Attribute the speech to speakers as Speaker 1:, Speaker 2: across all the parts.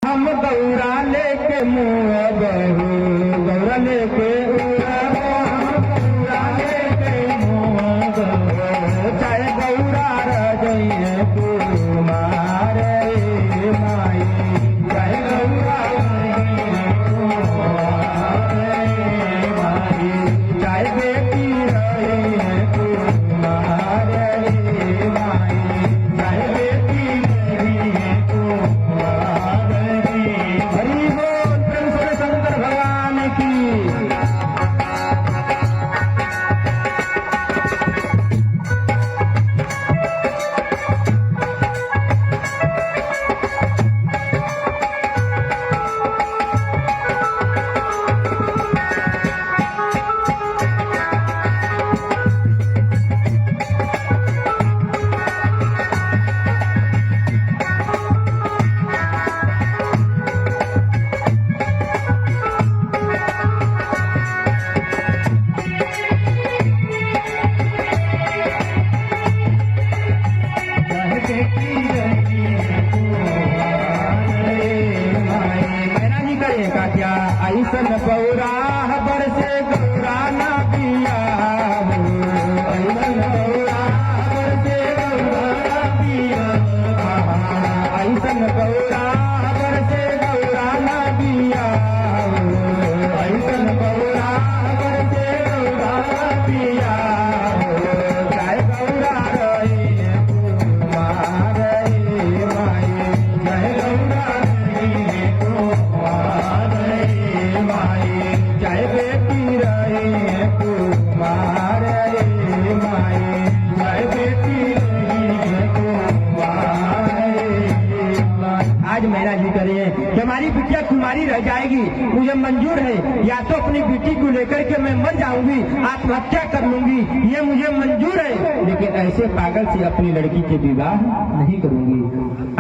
Speaker 1: हम गौरा लेके मुँह बहू गौरा लेके गौरा लेके मुँह बहू चाहे गौरा रजइए कुमारे माई चाहे गौरा रजइए कुमारे माई चाहे बेटी रजइए कुमारे माई चाहे बेटी रजइए कुमारे हरि बोल प्रेम से शंकर भगवान की क्या ऐसन बौरा बरसे गौरा ना पिया ऐसन बौरा बरसे गौरा ना पिया ऐसन बौरा बरसे गौरा ना पिया ऐसन बौरा बरसे गौरा ना पिया जय गौरा रही कुमार माई जय गौरा रही कुमार माई जय बेटी रही कुमार माई जय बेटी रही कुमार आज मेरा जी करे कि हमारी बिटिया कुमारी रह जाएगी मुझे मंजूर है या तो अपनी बेटी को लेकर के मैं मर जाऊंगी आत्महत्या कर लूंगी ये मुझे मंजूर है लेकिन ऐसे पागल से अपनी लड़की के विवाह नहीं करूंगी।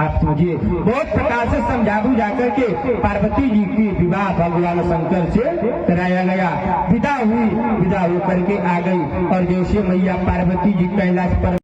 Speaker 1: आप समझिए बहुत प्रकार से समझा बुझा करके पार्वती जी की विवाह भगवान शंकर से कराया गया। विदा हो करके आ गई और जैसे मैया पार्वती जी कैलाश पर